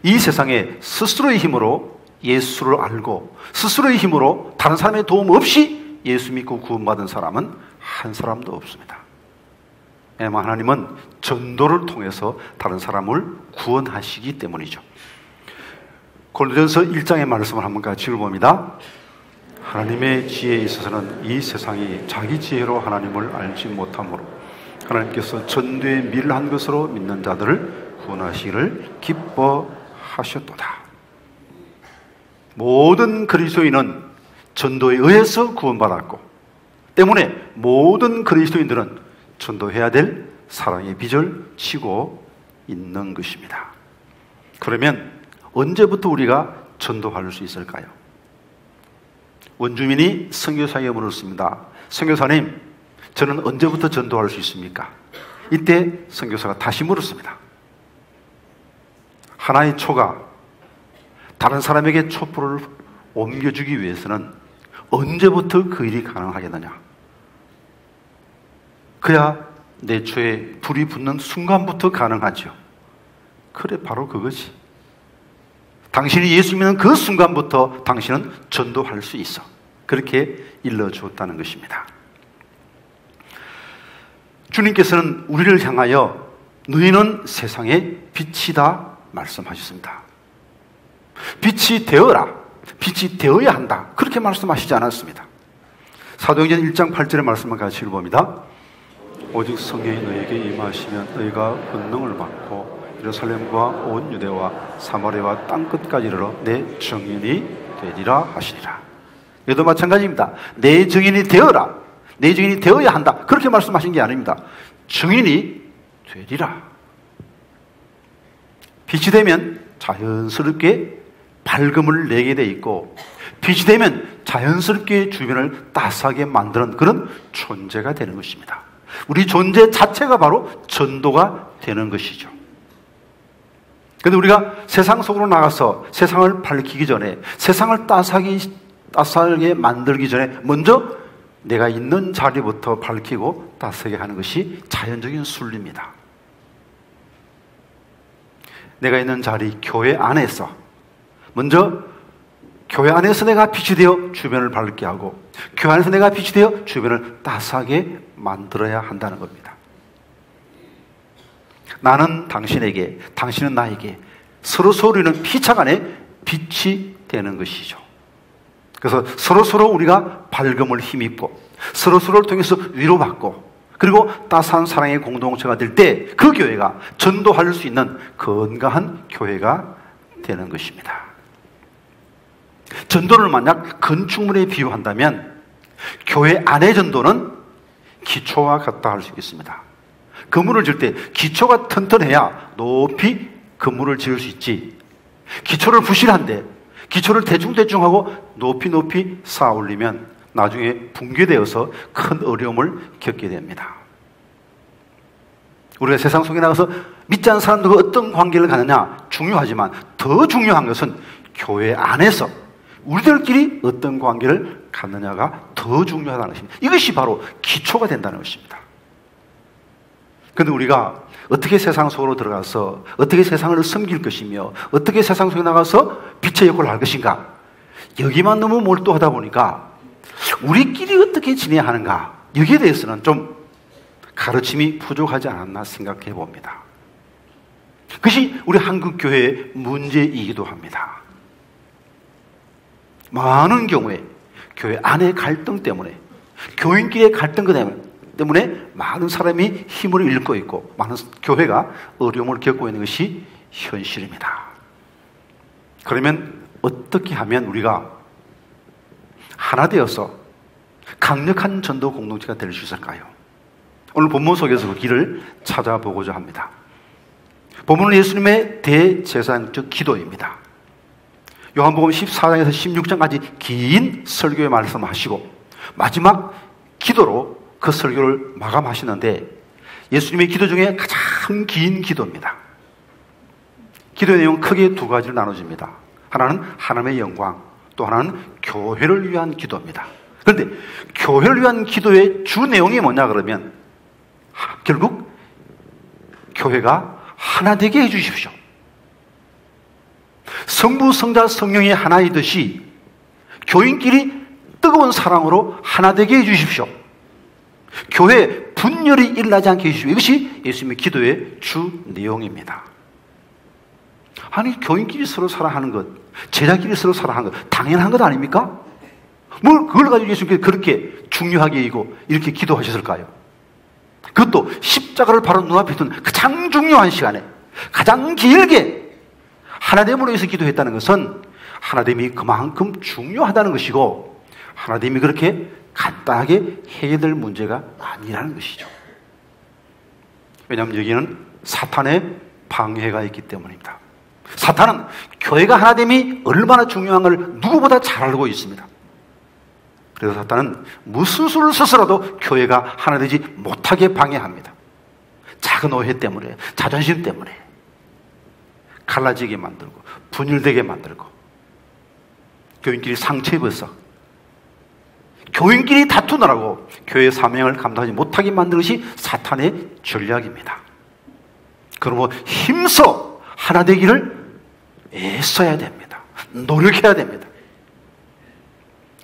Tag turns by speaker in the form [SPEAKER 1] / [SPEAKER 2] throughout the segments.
[SPEAKER 1] 이 세상에 스스로의 힘으로 예수를 알고 스스로의 힘으로 다른 사람의 도움 없이 예수 믿고 구원받은 사람은 한 사람도 없습니다. 왜냐하면 하나님은 전도를 통해서 다른 사람을 구원하시기 때문이죠. 고린도전서 1장의 말씀을 한번 같이 읽어봅니다. 하나님의 지혜에 있어서는 이 세상이 자기 지혜로 하나님을 알지 못하므로 하나님께서 전도에 미련한 것으로 믿는 자들을 구원하시기를 기뻐하셨도다. 모든 그리스도인은 전도에 의해서 구원받았고 때문에 모든 그리스도인들은 전도해야 될 사랑의 빚을 지고 있는 것입니다. 그러면 언제부터 우리가 전도할 수 있을까요? 원주민이 선교사에게 물었습니다. 선교사님, 저는 언제부터 전도할 수 있습니까? 이때 선교사가 다시 물었습니다. 하나의 초가 다른 사람에게 촛불을 옮겨주기 위해서는 언제부터 그 일이 가능하겠느냐? 그야 내 초에 불이 붙는 순간부터 가능하죠. 그래, 바로 그것이. 당신이 예수 믿는 그 순간부터 당신은 전도할 수 있어. 그렇게 일러주었다는 것입니다. 주님께서는 우리를 향하여 너희는 세상의 빛이다 말씀하셨습니다. 빛이 되어라. 빛이 되어야 한다. 그렇게 말씀하시지 않았습니다. 사도행전 1장 8절의 말씀을 같이 읽어봅니다. 오직 성령이 너에게 임하시면 너희가 권능을 받고 예루살렘과 온 유대와 사마리아와 땅끝까지 이르러 내 증인이 되리라 하시리라. 여도 마찬가지입니다. 내 증인이 되어라. 내 증인이 되어야 한다. 그렇게 말씀하신 게 아닙니다. 증인이 되리라. 빛이 되면 자연스럽게 밝음을 내게 돼 있고 빛이 되면 자연스럽게 주변을 따스하게 만드는 그런 존재가 되는 것입니다. 우리 존재 자체가 바로 전도가 되는 것이죠. 그런데 우리가 세상 속으로 나가서 세상을 밝히기 전에 세상을 따스하게 만들기 전에 먼저 내가 있는 자리부터 밝히고 따스하게 하는 것이 자연적인 순리입니다. 내가 있는 자리, 교회 안에서 먼저 교회 안에서 내가 빛이 되어 주변을 밝게 하고 교회 안에서 내가 빛이 되어 주변을 따스하게 만들어야 한다는 겁니다. 나는 당신에게, 당신은 나에게 서로 우리는 피차간에 빛이 되는 것이죠. 그래서 서로 우리가 밝음을 힘입고 서로를 통해서 위로받고 그리고 따스한 사랑의 공동체가 될 때 그 교회가 전도할 수 있는 건강한 교회가 되는 것입니다. 전도를 만약 건축물에 비유한다면 교회 안의 전도는 기초와 같다 할 수 있겠습니다. 건물을 지을 때 기초가 튼튼해야 높이 건물을 지을 수 있지, 기초를 부실한데 기초를 대충하고 높이 쌓아 올리면 나중에 붕괴되어서 큰 어려움을 겪게 됩니다. 우리가 세상 속에 나가서 믿지 않는 사람들과 어떤 관계를 갖느냐 중요하지만 더 중요한 것은 교회 안에서 우리들끼리 어떤 관계를 갖느냐가 더 중요하다는 것입니다. 이것이 바로 기초가 된다는 것입니다. 그런데 우리가 어떻게 세상 속으로 들어가서 어떻게 세상을 섬길 것이며 어떻게 세상 속에 나가서 빛의 역할을 할 것인가, 여기만 너무 몰두하다 보니까 우리끼리 어떻게 지내야 하는가, 여기에 대해서는 좀 가르침이 부족하지 않았나 생각해 봅니다. 그것이 우리 한국교회의 문제이기도 합니다. 많은 경우에 교회 안의 갈등 때문에, 교인끼리의 갈등 때문에 많은 사람이 힘을 잃고 있고 많은 교회가 어려움을 겪고 있는 것이 현실입니다. 그러면 어떻게 하면 우리가 하나 되어서 강력한 전도 공동체가 될 수 있을까요? 오늘 본문 속에서 그 길을 찾아보고자 합니다. 본문은 예수님의 대제사장적 기도입니다. 요한복음 14장에서 16장까지 긴 설교의 말씀하시고 마지막 기도로 그 설교를 마감하시는데 예수님의 기도 중에 가장 긴 기도입니다. 기도의 내용은 크게 두 가지로 나눠집니다. 하나는 하나님의 영광, 또 하나는 교회를 위한 기도입니다. 그런데 교회를 위한 기도의 주 내용이 뭐냐 그러면 결국 교회가 하나 되게 해 주십시오. 성부, 성자, 성령이 하나이듯이 교인끼리 뜨거운 사랑으로 하나 되게 해주십시오. 교회 분열이 일어나지 않게 해주십시오. 이것이 예수님의 기도의 주 내용입니다. 아니, 교인끼리 서로 사랑하는 것, 제자끼리 서로 사랑하는 것 당연한 것 아닙니까? 뭘 그걸 가지고 예수님께서 그렇게 중요하게 이렇게 기도하셨을까요? 그것도 십자가를 바로 눈앞에 둔 가장 중요한 시간에 가장 길게 하나됨으로 해서 기도했다는 것은 하나됨이 그만큼 중요하다는 것이고, 하나됨이 그렇게 간단하게 해결될 문제가 아니라는 것이죠. 왜냐하면 여기는 사탄의 방해가 있기 때문입니다. 사탄은 교회가 하나됨이 얼마나 중요한 걸 누구보다 잘 알고 있습니다. 그래서 사탄은 무슨 수를 써서라도 교회가 하나 되지 못하게 방해합니다. 작은 오해 때문에, 자존심 때문에 갈라지게 만들고 분열되게 만들고 교인끼리 상처 입어서 교인끼리 다투느라고 교회의 사명을 감당하지 못하게 만드는 것이 사탄의 전략입니다. 그러므로 힘써 하나 되기를 애써야 됩니다. 노력해야 됩니다.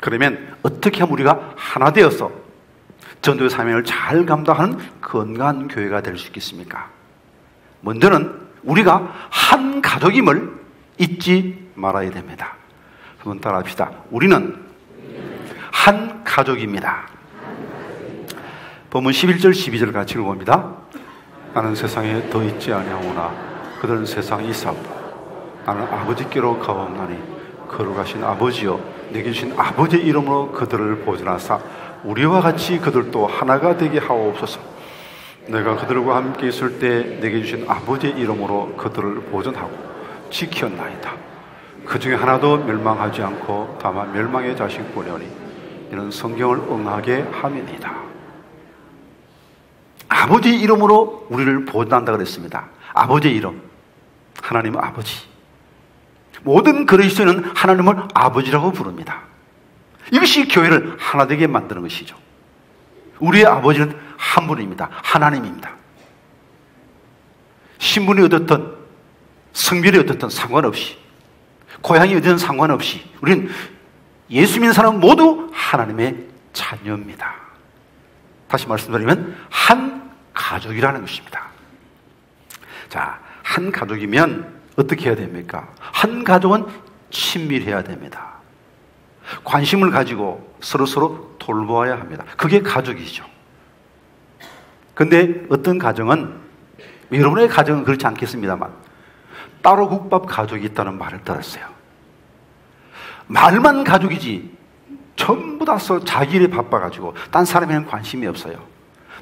[SPEAKER 1] 그러면 어떻게 하면 우리가 하나 되어서 전도의 사명을 잘 감당하는 건강한 교회가 될 수 있겠습니까? 먼저는 우리가 한 가족임을 잊지 말아야 됩니다. 한번 따라합시다. 우리는 한 가족입니다. 본문 11절 12절 같이 읽어봅니다. 나는 세상에 더 있지 아니하오나 그들은 세상에 있사오다. 나는 아버지께로 가옵나니 거룩하신 아버지여 내게 주신 아버지의 이름으로 그들을 보존하사 우리와 같이 그들도 하나가 되게 하옵소서. 내가 그들과 함께 있을 때 내게 주신 아버지의 이름으로 그들을 보존하고 지켰나이다. 그 중에 하나도 멸망하지 않고 다만 멸망의 자식뿐이오니 이는 성경을 응하게 함이니이다. 아버지의 이름으로 우리를 보존한다 그랬습니다. 아버지의 이름, 하나님 아버지. 모든 그리스도인은 하나님을 아버지라고 부릅니다. 이것이 교회를 하나 되게 만드는 것이죠. 우리의 아버지는 한 분입니다. 하나님입니다. 신분이 어떻든 성별이 어떻든 상관없이, 고향이 어디든 상관없이 우리는 예수 믿는 사람은 모두 하나님의 자녀입니다. 다시 말씀드리면 한 가족이라는 것입니다. 자, 한 가족이면 어떻게 해야 됩니까? 한 가족은 친밀해야 됩니다. 관심을 가지고 서로 돌보아야 합니다. 그게 가족이죠. 근데 어떤 가정은, 여러분의 가정은 그렇지 않겠습니다만 따로 국밥 가족이 있다는 말을 들었어요. 말만 가족이지 전부 다 자기 일에 바빠가지고 딴 사람에는 관심이 없어요.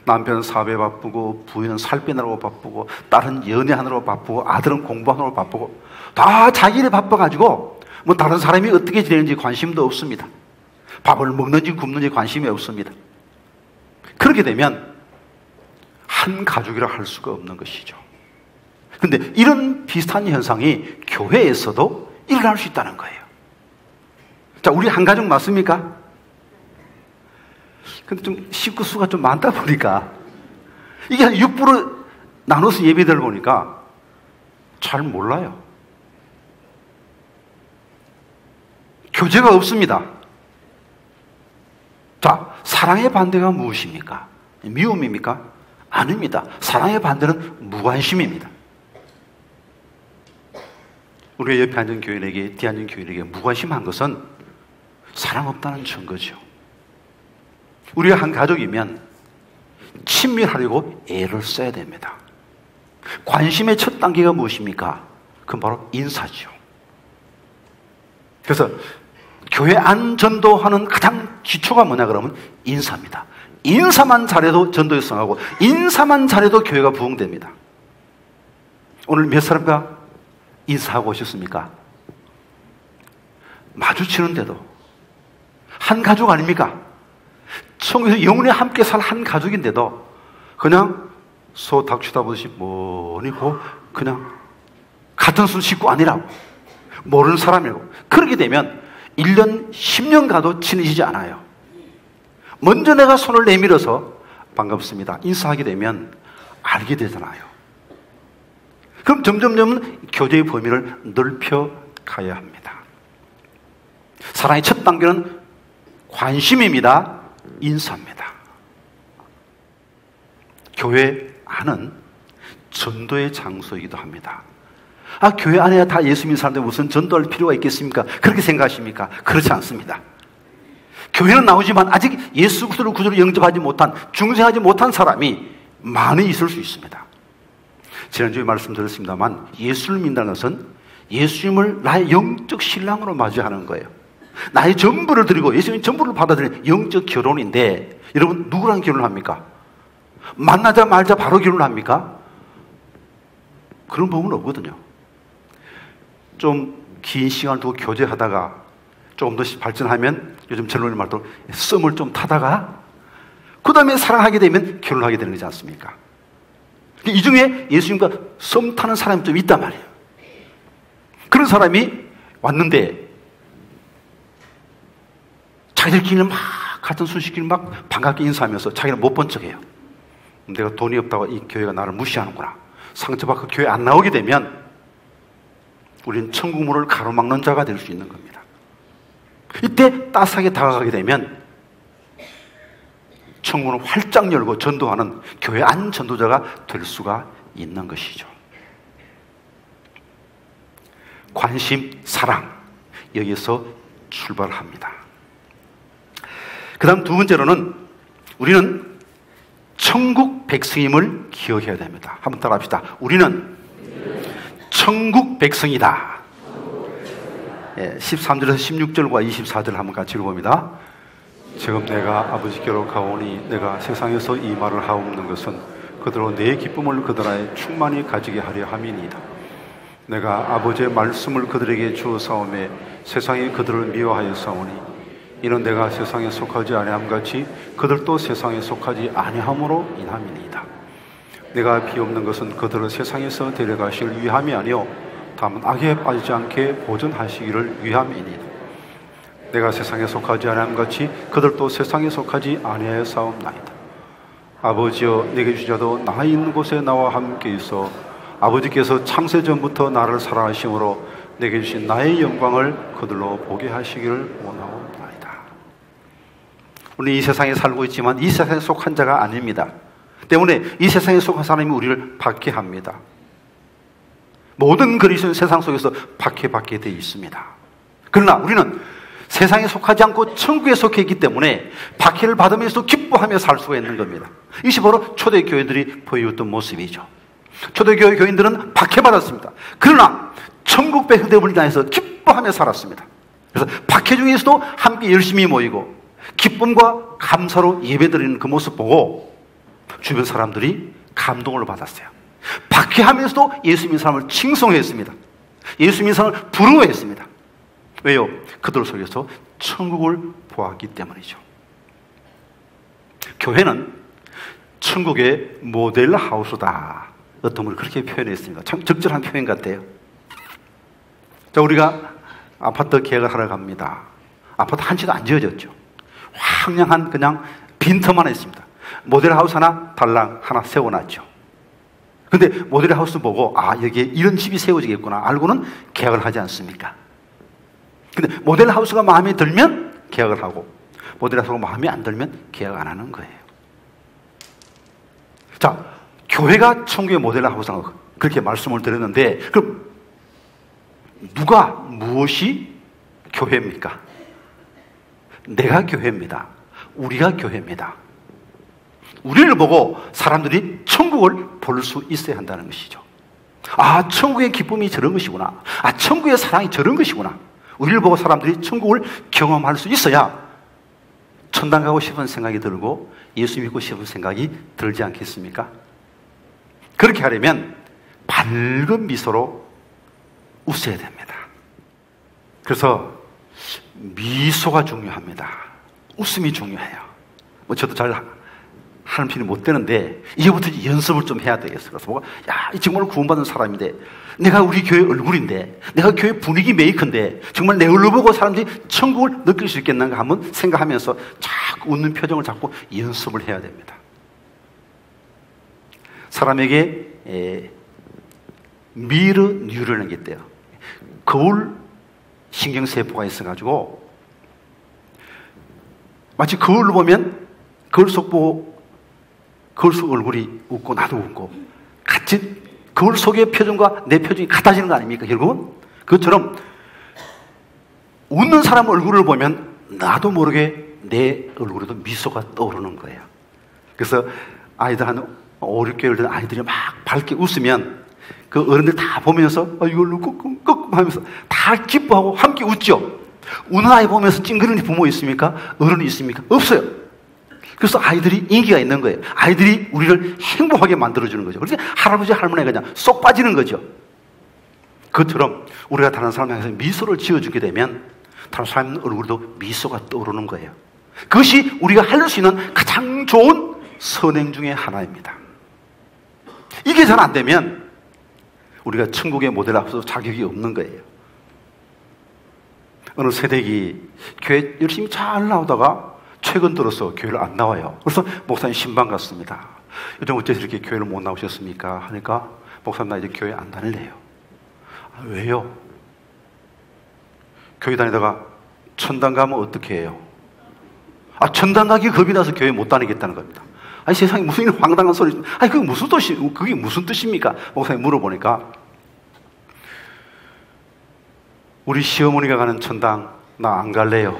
[SPEAKER 1] 남편은 사업에 바쁘고 부인은 살 빼느라고 바쁘고 딸은 연애하느라고 바쁘고 아들은 공부하느라고 바쁘고 다 자기 일에 바빠가지고 뭐 다른 사람이 어떻게 지내는지 관심도 없습니다. 밥을 먹는지 굶는지 관심이 없습니다. 그렇게 되면 한 가족이라 할 수가 없는 것이죠. 그런데 이런 비슷한 현상이 교회에서도 일어날 수 있다는 거예요. 자, 우리 한 가족 맞습니까? 근데 좀 식구 수가 좀 많다 보니까 이게 한 6% 나눠서 예배들 보니까 잘 몰라요. 교제가 없습니다. 자, 사랑의 반대가 무엇입니까? 미움입니까? 아닙니다. 사랑의 반대는 무관심입니다. 우리가 옆에 앉은 교인에게, 뒤에 앉은 교인에게 무관심한 것은 사랑 없다는 증거죠. 우리가 한 가족이면 친밀하려고 애를 써야 됩니다. 관심의 첫 단계가 무엇입니까? 그건 바로 인사죠. 그래서 교회 안 전도하는 가장 기초가 뭐냐 그러면 인사입니다. 인사만 잘해도 전도에 성하고 인사만 잘해도 교회가 부흥됩니다. 오늘 몇 사람과 인사하고 오셨습니까? 마주치는데도 한 가족 아닙니까? 천국에서 영원히 함께 살 한 가족인데도 그냥 소 닥치다 보듯이 뭐니 고 그냥 같은 순 식구 아니라고 모르는 사람이라고. 그렇게 되면 1년 10년 가도 친해지지 않아요. 먼저 내가 손을 내밀어서 반갑습니다 인사하게 되면 알게 되잖아요. 그럼 점점 교제의 범위를 넓혀 가야 합니다. 사랑의 첫 단계는 관심입니다. 인사입니다. 교회 안은 전도의 장소이기도 합니다. 교회 안에 다 예수 믿는 사람들 무슨 전도할 필요가 있겠습니까? 그렇게 생각하십니까? 그렇지 않습니다. 교회는 나오지만 아직 예수 그리스도를 구주로 영접하지 못한, 중생하지 못한 사람이 많이 있을 수 있습니다. 지난주에 말씀드렸습니다만 예수를 믿는다는 것은 예수님을 나의 영적 신랑으로 맞이하는 거예요. 나의 전부를 드리고 예수님 전부를 받아들이는 영적 결혼인데, 여러분 누구랑 결혼합니까? 만나자마자 바로 결혼합니까? 그런 부분은 없거든요. 좀 긴 시간을 두고 교제하다가 조금 더 발전하면 요즘 젊은이 말도 썸을 좀 타다가 그 다음에 사랑하게 되면 결혼하게 되는 거지 않습니까? 이 중에 예수님과 썸 타는 사람이 좀 있단 말이에요. 그런 사람이 왔는데 자기들끼리 막 같은 수식끼리 막 반갑게 인사하면서 자기는 못 본 척해요. 내가 돈이 없다고 이 교회가 나를 무시하는구나. 상처받고 교회 안 나오게 되면 우리는 천국문을 가로막는 자가 될 수 있는 겁니다. 이때 따스하게 다가가게 되면 천국문을 활짝 열고 전도하는 교회 안 전도자가 될 수가 있는 것이죠. 관심, 사랑, 여기에서 출발합니다. 그 다음 두 번째로는 우리는 천국 백성임을 기억해야 됩니다. 한번 따라합시다. 우리는 천국 백성이다. 13절에서 16절과 24절 한번 같이 읽어봅니다. 지금 내가 아버지께로 가오니 내가 세상에서 이 말을 하옵는 것은 그대로 내 기쁨을 그들의 충만히 가지게 하려 함이니이다. 내가 아버지의 말씀을 그들에게 주었사오매 세상이 그들을 미워하였사오니 이는 내가 세상에 속하지 아니함 같이 그들도 세상에 속하지 아니함으로 인함이니이다. 내가 비옵는 것은 그들을 세상에서 데려가실 위함이 아니요 다만 악에 빠지지 않게 보존하시기를 위함이니이다. 내가 세상에 속하지 아니함 같이 그들도 세상에 속하지 아니하였사옵나이다. 아버지여 내게 주자도 나 있는 곳에 나와 함께 있어 아버지께서 창세 전부터 나를 사랑하심으로 내게 주신 나의 영광을 그들로 보게 하시기를 원하옵나이다. 우리는 이 세상에 살고 있지만 이 세상에 속한 자가 아닙니다. 때문에 이 세상에 속한 사람이 우리를 박해합니다. 모든 그리스도는 세상 속에서 박해받게 되어 있습니다. 그러나 우리는 세상에 속하지 않고 천국에 속해 있기 때문에 박해를 받으면서도 기뻐하며 살 수가 있는 겁니다. 이것이 바로 초대교회들이 보여줬던 모습이죠. 초대교회 교인들은 박해받았습니다. 그러나 천국 백성됨을 인하여서 기뻐하며 살았습니다. 그래서 박해 중에서도 함께 열심히 모이고 기쁨과 감사로 예배드리는 그 모습 보고 주변 사람들이 감동을 받았어요. 박해하면서도 예수 믿는 사람을 칭송했습니다. 예수 믿는 사람을 부러워했습니다. 왜요? 그들 속에서 천국을 보았기 때문이죠. 교회는 천국의 모델 하우스다. 어떤 분이 그렇게 표현했습니다. 참 적절한 표현 같아요. 자, 우리가 아파트 계약을 하러 갑니다. 아파트 한 채도 안 지어졌죠. 황량한 그냥 빈터만 있습니다. 모델 하우스 하나 달랑 하나 세워놨죠. 근데 모델 하우스 보고 여기에 이런 집이 세워지겠구나 알고는 계약을 하지 않습니까? 근데 모델 하우스가 마음에 들면 계약을 하고 모델 하우스가 마음에 안 들면 계약 안 하는 거예요. 자, 교회가 천국의 모델 하우스라고 그렇게 말씀을 드렸는데 그럼 누가 무엇이 교회입니까? 내가 교회입니다. 우리가 교회입니다. 우리를 보고 사람들이 천국을 볼 수 있어야 한다는 것이죠. 천국의 기쁨이 저런 것이구나. 천국의 사랑이 저런 것이구나. 우리를 보고 사람들이 천국을 경험할 수 있어야 천당 가고 싶은 생각이 들고 예수 믿고 싶은 생각이 들지 않겠습니까? 그렇게 하려면 밝은 미소로 웃어야 됩니다. 그래서 미소가 중요합니다. 웃음이 중요해요. 저도 잘 하는 편이 못 되는데 이제부터 연습을 좀 해야 되겠어. 그래서 뭐가 이 정말 구원받은 사람인데 내가 우리 교회 얼굴인데 내가 교회 분위기 메이커인데 정말 내 얼굴 보고 사람들이 천국을 느낄 수 있겠는가 한번 생각하면서 자꾸 웃는 표정을 잡고 연습을 해야 됩니다. 사람에게 미르 뉴라는 게 있대요. 거울 신경세포가 있어가지고 마치 거울로 보면 거울 속 보고 거울 속 얼굴이 웃고 나도 웃고 같이 거울 속의 표정과 내 표정이 같아지는 거 아닙니까? 결국은 그것처럼 웃는 사람 얼굴을 보면 나도 모르게 내 얼굴에도 미소가 떠오르는 거예요. 그래서 아이들 한 5, 6개월 된 아이들이 막 밝게 웃으면 그 어른들 다 보면서 이걸로 꾹꾹 하면서 다 기뻐하고 함께 웃죠. 우는 아이 보면서 찡그리는 부모 있습니까? 어른이 있습니까? 없어요. 그래서 아이들이 인기가 있는 거예요. 아이들이 우리를 행복하게 만들어주는 거죠. 그래서 할아버지 할머니가 그냥 쏙 빠지는 거죠. 그것처럼 우리가 다른 사람 향해서 미소를 지어주게 되면 다른 사람 얼굴에도 미소가 떠오르는 거예요. 그것이 우리가 할 수 있는 가장 좋은 선행 중에 하나입니다. 이게 잘 안 되면 우리가 천국의 모델 앞서서 자격이 없는 거예요. 어느 세대기 교회 열심히 잘 나오다가 최근 들어서 교회를 안 나와요. 그래서 목사님 신방 갔습니다. 요즘 어째서 이렇게 교회를 못 나오셨습니까? 하니까 목사님 나 이제 교회 안 다닐래요. 왜요? 교회 다니다가 천당 가면 어떻게 해요? 천당 가기 겁이 나서 교회 못 다니겠다는 겁니다. 아니 세상에 무슨 황당한 소리. 아니 그게 무슨 뜻입니까? 목사님 물어보니까 우리 시어머니가 가는 천당 나 안 갈래요.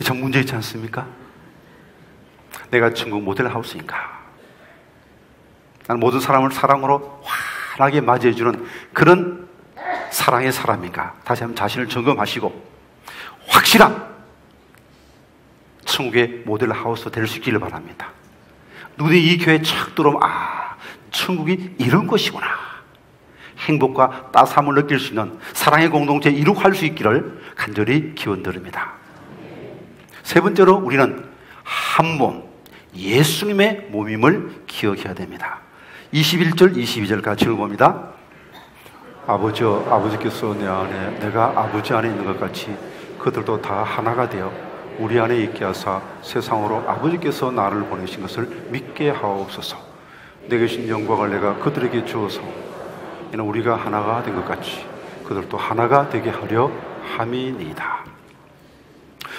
[SPEAKER 1] 참 문제 있지 않습니까? 내가 천국 모델 하우스인가? 나는 모든 사람을 사랑으로 환하게 맞이해주는 그런 사랑의 사람인가? 다시 한번 자신을 점검하시고 확실한 천국의 모델 하우스 될 수 있기를 바랍니다. 누구든지 이 교회에 착 들어오면 천국이 이런 것이구나. 행복과 따스함을 느낄 수 있는 사랑의 공동체에 이룩할 수 있기를 간절히 기원드립니다. 세 번째로 우리는 한 몸, 예수님의 몸임을 기억해야 됩니다. 21절, 22절 같이 읽어봅니다. 아버지께서 내 안에, 내가 아버지 안에 있는 것 같이 그들도 다 하나가 되어 우리 안에 있게 하사 세상으로 아버지께서 나를 보내신 것을 믿게 하옵소서. 내게 주신 영광을 내가 그들에게 주어서 이는 우리가 하나가 된 것 같이 그들도 하나가 되게 하려 함이니이다.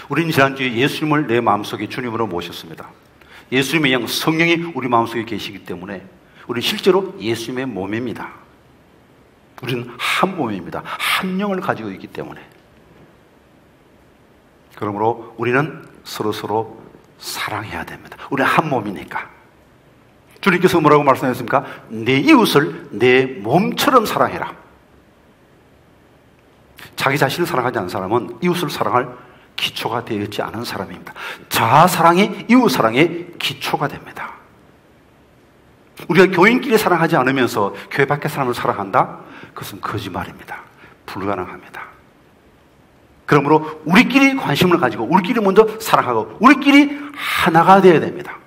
[SPEAKER 1] 우리는 지난주에 예수님을 내 마음속에 주님으로 모셨습니다. 예수님의 영 성령이 우리 마음속에 계시기 때문에 우리는 실제로 예수님의 몸입니다. 우리는 한 몸입니다. 한 영을 가지고 있기 때문에. 그러므로 우리는 서로 사랑해야 됩니다. 우리는 한 몸이니까. 주님께서 뭐라고 말씀하셨습니까? 내 이웃을 내 몸처럼 사랑해라. 자기 자신을 사랑하지 않는 사람은 이웃을 사랑할 기초가 되어 있지 않은 사람입니다. 자아사랑이 이웃사랑의 기초가 됩니다. 우리가 교인끼리 사랑하지 않으면서 교회 밖의 사람을 사랑한다? 그것은 거짓말입니다. 불가능합니다. 그러므로 우리끼리 관심을 가지고 우리끼리 먼저 사랑하고 우리끼리 하나가 되어야 됩니다.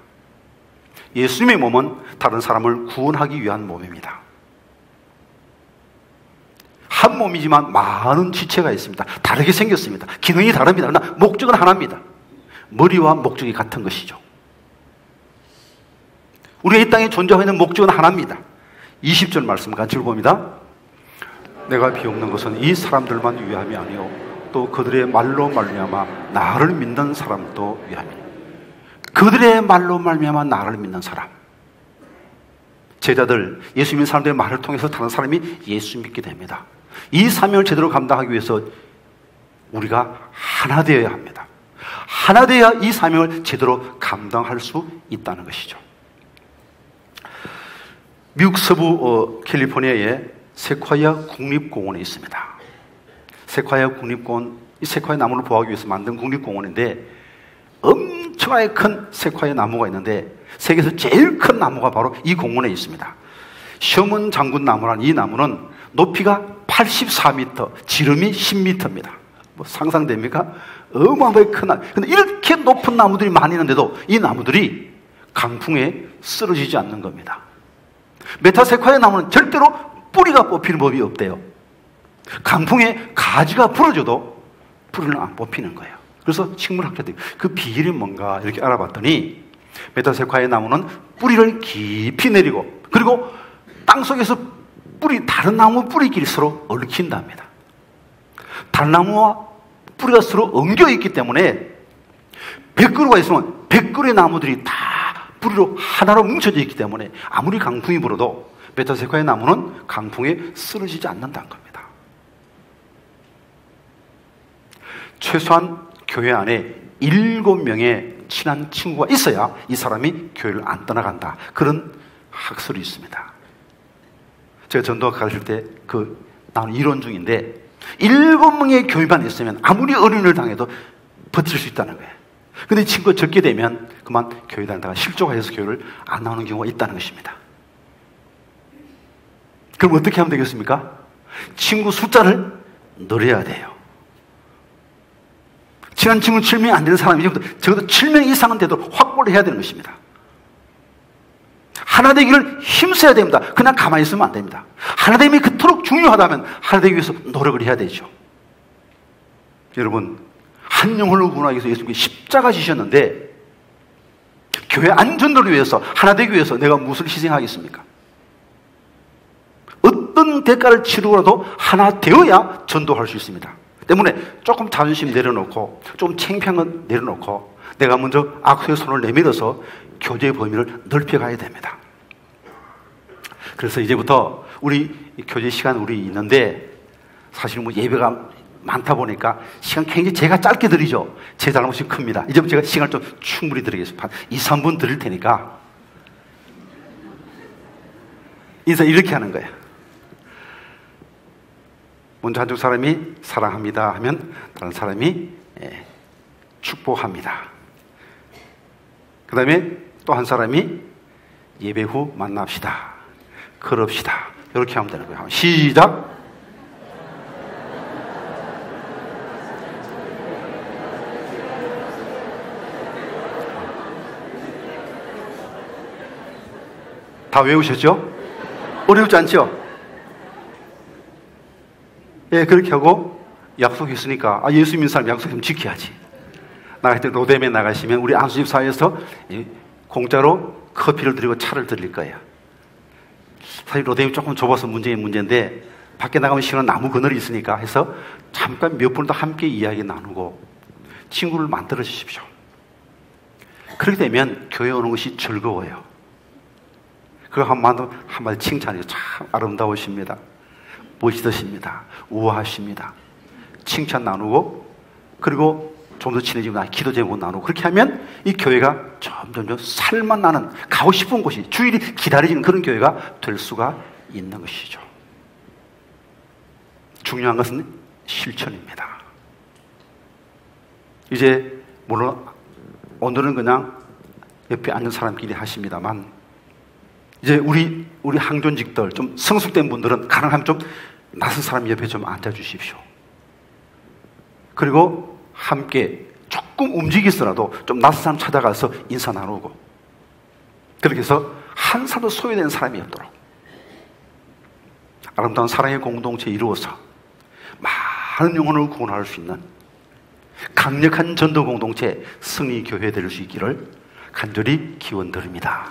[SPEAKER 1] 예수님의 몸은 다른 사람을 구원하기 위한 몸입니다. 한 몸이지만 많은 지체가 있습니다. 다르게 생겼습니다. 기능이 다릅니다. 그러나 목적은 하나입니다. 머리와 목적이 같은 것이죠. 우리가 이 땅에 존재하고 있는 목적은 하나입니다. 20절 말씀 같이 읽어봅니다. 내가 비옵는 것은 이 사람들만 위함이 아니오 또 그들의 말로 말미암아 나를 믿는 사람도 위함이니. 그들의 말로 말미암아 나를 믿는 사람. 제자들, 예수 믿는 사람들의 말을 통해서 다른 사람이 예수 믿게 됩니다. 이 사명을 제대로 감당하기 위해서 우리가 하나 되어야 합니다. 하나 되어야 이 사명을 제대로 감당할 수 있다는 것이죠. 미국 서부 캘리포니아에 세콰이아 국립공원에 있습니다. 세콰이아 국립공원, 이 세콰이아 나무를 보호하기 위해서 만든 국립공원인데 엄청나게 큰 세콰이아 나무가 있는데 세계에서 제일 큰 나무가 바로 이 공원에 있습니다. 셔먼 장군 나무라는 이 나무는 높이가 84m, 지름이 10m입니다. 뭐 상상됩니까? 어마어마하게 큰 나무. 근데 이렇게 높은 나무들이 많이 있는데도 이 나무들이 강풍에 쓰러지지 않는 겁니다. 메타세콰이아 나무는 절대로 뿌리가 뽑히는 법이 없대요. 강풍에 가지가 부러져도 뿌리는 안 뽑히는 거예요. 그래서 식물학자들이 그 비결이 뭔가 이렇게 알아봤더니 메타세콰이아 나무는 뿌리를 깊이 내리고 그리고 땅속에서 다른 나무 뿌리끼리 서로 얽힌답니다. 다른 나무와 뿌리가 서로 엉겨 있기 때문에 100그루가 있으면 100그루의 나무들이 다 뿌리로 하나로 뭉쳐져 있기 때문에 아무리 강풍이 불어도 메타세콰이아 나무는 강풍에 쓰러지지 않는다는 겁니다. 최소한 교회 안에 7명의 친한 친구가 있어야 이 사람이 교회를 안 떠나간다. 그런 학설이 있습니다. 제가 전도학 가르칠 때 나오는 이론 중인데 7명의 교회만 있으면 아무리 어려움을 당해도 버틸 수 있다는 거예요. 근데 친구가 적게 되면 그만 교회 다니다가 실족가 해서 교회를 안 나오는 경우가 있다는 것입니다. 그럼 어떻게 하면 되겠습니까? 친구 숫자를 늘려야 돼요. 친한 친구 7명이 안 되는 사람이 적어도 7명 이상은 돼도 확보를 해야 되는 것입니다. 하나 되기를 힘써야 됩니다. 그냥 가만히 있으면 안 됩니다. 하나 되기 그토록 중요하다면 하나 되기 위해서 노력을 해야 되죠. 여러분, 한 영혼을 구원하기 위해서 예수님께서 십자가 지셨는데 교회 안전도를 위해서 하나 되기 위해서 내가 무엇을 희생하겠습니까? 어떤 대가를 치르고라도 하나 되어야 전도할 수 있습니다. 때문에 조금 자존심 내려놓고 좀 창피한 건 내려놓고 내가 먼저 악수의 손을 내밀어서 교제의 범위를 넓혀가야 됩니다. 그래서 이제부터 우리 교제 시간 우리 있는데 사실 뭐 예배가 많다 보니까 시간 굉장히 제가 짧게 드리죠. 제 잘못이 큽니다. 이제부터 제가 시간을 좀 충분히 드리겠습니다. 한 2, 3분 드릴 테니까 인사 이렇게 하는 거예요. 먼저 한쪽 사람이 사랑합니다 하면 다른 사람이 축복합니다. 그 다음에 또 한 사람이 예배 후 만납시다. 그럽시다. 이렇게 하면 되는 거예요. 시작! 다 외우셨죠? 어렵지 않죠? 예, 그렇게 하고 약속했으니까 예수 믿는 사람 약속하면 지켜야지. 나갈 때 로뎀에 나가시면 우리 안수집 사회에서 공짜로 커피를 드리고 차를 드릴 거예요. 사실 로뎀이 조금 좁아서 문제인데 밖에 나가면 시원한 나무 그늘이 있으니까 해서 잠깐 몇 분 더 함께 이야기 나누고 친구를 만들어 주십시오. 그렇게 되면 교회 오는 것이 즐거워요. 그거 한마디 칭찬해요. 참 아름다우십니다. 멋있으십니다. 우아하십니다. 칭찬 나누고 그리고 좀 더 친해지고 기도 제목 나누고 그렇게 하면 이 교회가 점점 살만 나는 가고 싶은 곳이 주일이 기다려지는 그런 교회가 될 수가 있는 것이죠. 중요한 것은 실천입니다. 이제 물론 오늘은 그냥 옆에 앉은 사람끼리 하십니다만 이제 우리 항존직들 좀 성숙된 분들은 가능하면 좀 낯선 사람 옆에 좀 앉아 주십시오. 그리고 함께 조금 움직이서라도 좀 낯선 사람 찾아가서 인사 나누고 그렇게 해서 한 사람도 소외된 사람이 없도록 아름다운 사랑의 공동체 이루어서 많은 영혼을 구원할 수 있는 강력한 전도 공동체 승리교회 될 수 있기를 간절히 기원드립니다.